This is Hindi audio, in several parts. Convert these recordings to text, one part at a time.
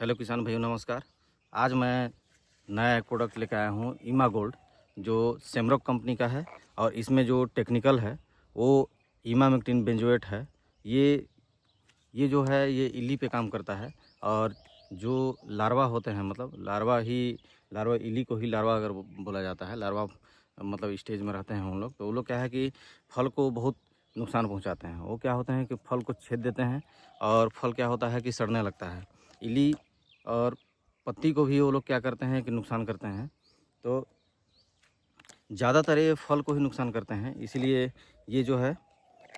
हेलो किसान भाइयों, नमस्कार। आज मैं नया एक प्रोडक्ट लेकर आया हूँ, ईमा गोल्ड, जो सेमरोक कंपनी का है। और इसमें जो टेक्निकल है वो इमामेक्टिन बेंजोएट है। ये जो है ये इल्ली पे काम करता है। और जो लार्वा होते हैं, मतलब लार्वा इल्ली को ही लार्वा अगर बोला जाता है, लार्वा मतलब स्टेज में रहते हैं उन लोग, तो वो लोग क्या है कि फल को बहुत नुकसान पहुंचाते हैं। वो क्या होते हैं कि फल को छेद देते हैं और फल क्या होता है कि सड़ने लगता है। इल्ली और पत्ती को भी वो लोग क्या करते हैं कि नुकसान करते हैं। तो ज़्यादातर ये फल को ही नुकसान करते हैं, इसीलिए ये जो है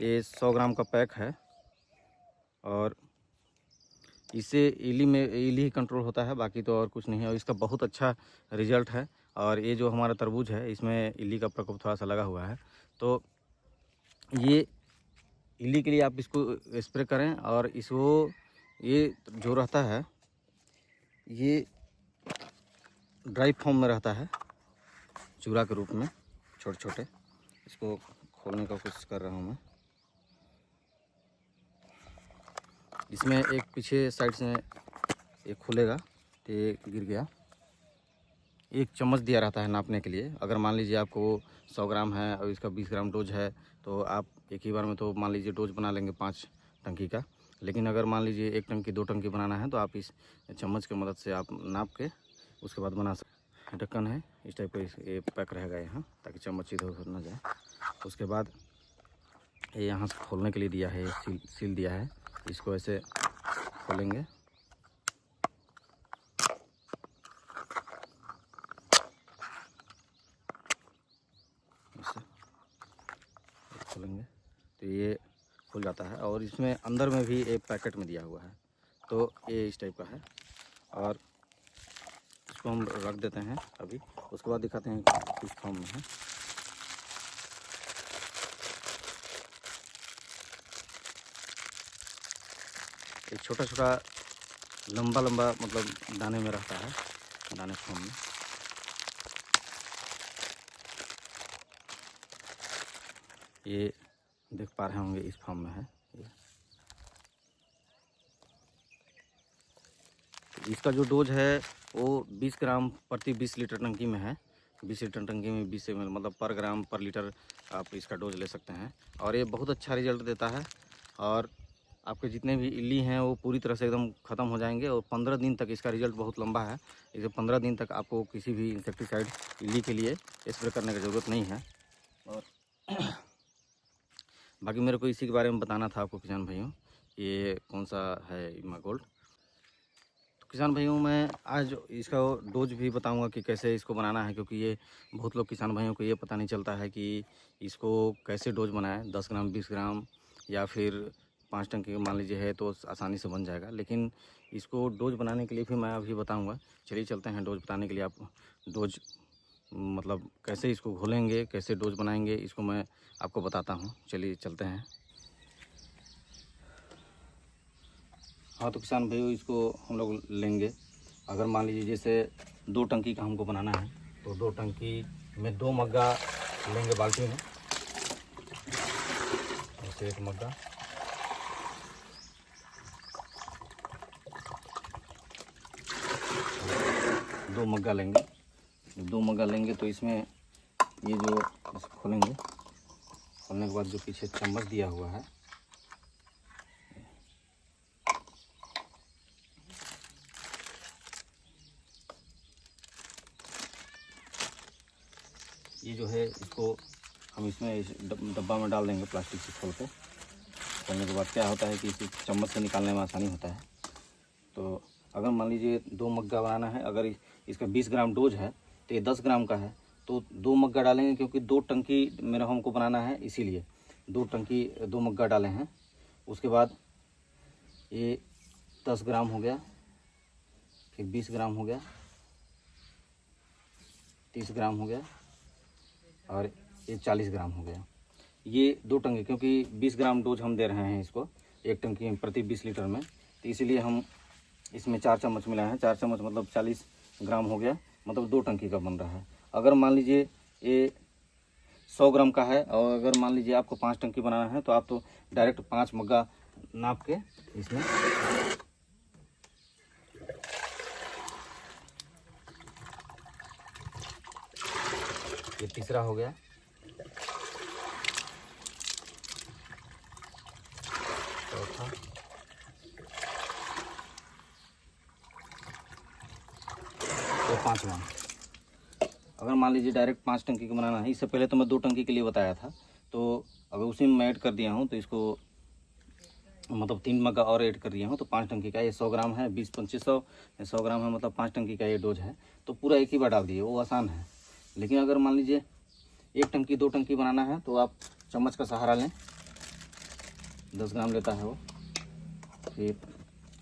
ये 100 ग्राम का पैक है। और इससे इल्ली ही कंट्रोल होता है, बाकी तो और कुछ नहीं है। और इसका बहुत अच्छा रिजल्ट है। और ये जो हमारा तरबूज है इसमें इल्ली का प्रकोप थोड़ा सा लगा हुआ है, तो ये इल्ली के लिए आप इसको स्प्रे करें। और इसको ये जो रहता है ये ड्राई फॉर्म में रहता है, चूरा के रूप में छोटे छोटे। इसको खोलने का कोशिश कर रहा हूँ मैं। इसमें एक पीछे साइड से एक खुलेगा, तो ये गिर गया। एक चम्मच दिया रहता है नापने के लिए। अगर मान लीजिए आपको 100 ग्राम है और इसका 20 ग्राम डोज है, तो आप एक ही बार में तो मान लीजिए डोज बना लेंगे 5 टंकी का। लेकिन अगर मान लीजिए 1 टंकी 2 टंकी बनाना है, तो आप इस चम्मच की मदद से आप नाप के उसके बाद बना सकते। ढक्कन है इस टाइप का, ये पैक रहेगा यहाँ, ताकि चम्मच इधर उधर ना जाए। उसके बाद ये यहाँ से खोलने के लिए दिया है, सील दिया है। इसको ऐसे खोलेंगे, ऐसे खोलेंगे तो ये खुल जाता है। और इसमें अंदर में भी एक पैकेट में दिया हुआ है, तो ये इस टाइप का है। और इसको हम रख देते हैं अभी, उसके बाद दिखाते हैं कि किस फॉर्म में है। एक छोटा छोटा लंबा लंबा मतलब दाने में रहता है, दाने फॉर्म में। ये देख पा रहे होंगे, इस फॉर्म में है ये। इसका जो डोज है वो 20 ग्राम प्रति 20 लीटर टंकी में है। 20 लीटर टंकी में 20 ml मतलब पर ग्राम पर लीटर आप इसका डोज ले सकते हैं। और ये बहुत अच्छा रिजल्ट देता है। और आपके जितने भी इल्ली हैं वो पूरी तरह से एकदम ख़त्म हो जाएंगे। और 15 दिन तक, इसका रिजल्ट बहुत लंबा है, इसे 15 दिन तक आपको किसी भी इंसेक्टिसाइड इल्ली के लिए स्प्रे करने की ज़रूरत नहीं है। और बाकी मेरे को इसी के बारे में बताना था आपको किसान भाइयों, ये कौन सा है ईमा गोल्ड। किसान भाइयों, मैं आज इसका डोज भी बताऊंगा कि कैसे इसको बनाना है, क्योंकि ये बहुत लोग किसान भाइयों को ये पता नहीं चलता है कि इसको कैसे डोज बनाएं। 10 ग्राम 20 ग्राम या फिर 5 टंकी मान लीजिए है तो आसानी से बन जाएगा। लेकिन इसको डोज बनाने के लिए भी मैं अभी बताऊंगा। चलिए चलते हैं डोज बताने के लिए। आप डोज मतलब कैसे इसको घोलेंगे, कैसे डोज बनाएंगे, इसको मैं आपको बताता हूँ। चलिए चलते हैं। हाँ तो किसान भाइयों, इसको हम लोग लेंगे। अगर मान लीजिए जैसे 2 टंकी का हमको बनाना है, तो 2 टंकी में 2 मग्गा लेंगे बाल्टी में। ऐसे 1 मग्गा, दो मग्गा लेंगे। 2 मग्गा लेंगे तो इसमें ये जो इसको खोलेंगे, खोलने के बाद जो पीछे चम्मच दिया हुआ है, ये जो है इसको हम इसमें इस डब्बा में डाल देंगे, प्लास्टिक से खोल के। खोलने के बाद क्या होता है कि इसे चम्मच से निकालने में आसानी होता है। तो अगर मान लीजिए 2 मग्गा बनाना है, अगर इसका 20 ग्राम डोज है तो ये 10 ग्राम का है, तो 2 मग्गा डालेंगे, क्योंकि 2 टंकी मेरा हमको बनाना है, इसीलिए 2 मग्गा डाले हैं। उसके बाद ये 10 ग्राम हो गया, फिर 20 ग्राम हो गया, 30 ग्राम हो गया, और ये 40 ग्राम हो गया। ये 2 टंकी, क्योंकि 20 ग्राम डोज हम दे रहे हैं इसको 1 टंकी प्रति 20 लीटर में, तो इसीलिए हम इसमें 4 चम्मच मिलाए हैं। 4 चम्मच मतलब 40 ग्राम हो गया, मतलब 2 टंकी का बन रहा है। अगर मान लीजिए ये 100 ग्राम का है, और अगर मान लीजिए आपको 5 टंकी बनाना है, तो आप तो डायरेक्ट 5 मग्गा नाप के इसमें ये तीसरा हो गया। चौथा, तो पाँचवा। अगर मान लीजिए डायरेक्ट 5 टंकी का बनाना है, इससे पहले तो मैं 2 टंकी के लिए बताया था, तो अगर उसी में मैं ऐड कर दिया हूँ तो इसको मतलब 3 मग्गा और ऐड कर दिया हूँ तो 5 टंकी का, ये 100 ग्राम है, 20-2500 100 ग्राम है, मतलब 5 टंकी का ये डोज है। तो पूरा एक ही बार डाल दिए, वो आसान है। लेकिन अगर मान लीजिए 1 टंकी 2 टंकी बनाना है तो आप चम्मच का सहारा लें, 10 ग्राम लेता है वो। फिर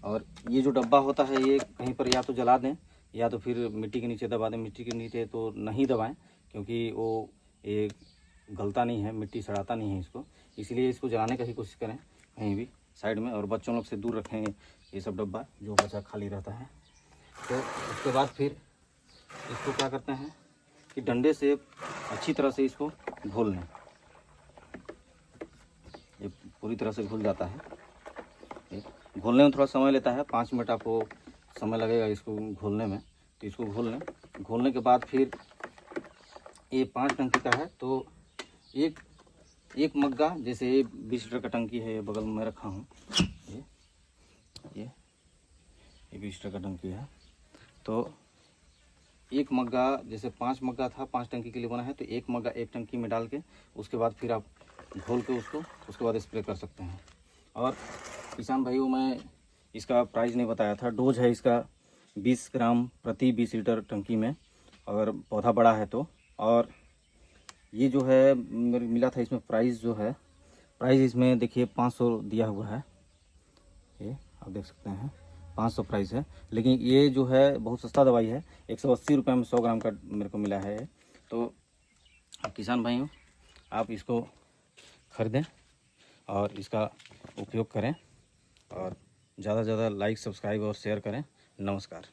और ये जो डब्बा होता है ये कहीं पर या तो जला दें या तो फिर मिट्टी के नीचे दबा दें। मिट्टी के नीचे तो नहीं दबाएं क्योंकि वो ये गलता नहीं है, मिट्टी सड़ाता नहीं है इसको, इसलिए इसको जलाने का ही कोशिश करें कहीं भी साइड में। और बच्चों लोग से दूर रखें ये सब डब्बा जो बचा खाली रहता है। तो उसके बाद फिर इसको क्या करते हैं कि डंडे से अच्छी तरह से इसको घोल लें। ये पूरी तरह से घुल जाता है। घोलने में थोड़ा समय लेता है, 5 मिनट आपको समय लगेगा इसको घोलने में। तो इसको घोल लें। घोलने के बाद फिर ये 5 टंकी का है तो एक मग्गा, जैसे ये 20 लीटर का टंकी है, ये बगल में रखा हूँ, ये 20 लीटर का टंकी है। तो 1 मग्गा, जैसे 5 मग्गा था, 5 टंकी के लिए बना है, तो 1 मग्गा 1 टंकी में डाल के उसके बाद फिर आप घोल के उसके बाद स्प्रे कर सकते हैं। और किसान भाइयों, मैं इसका प्राइस नहीं बताया था। डोज है इसका 20 ग्राम प्रति 20 लीटर टंकी में, अगर पौधा बड़ा है तो। और ये जो है मेरे मिला था, इसमें प्राइस जो है, प्राइस इसमें देखिए 500 दिया हुआ है, ये आप देख सकते हैं 500 प्राइस है। लेकिन ये जो है बहुत सस्ता दवाई है, 180 रुपये में 100 ग्राम का मेरे को मिला है। तो किसान भाइयों, आप इसको खरीदें और इसका उपयोग करें और ज़्यादा से ज़्यादा लाइक, सब्सक्राइब और शेयर करें। नमस्कार।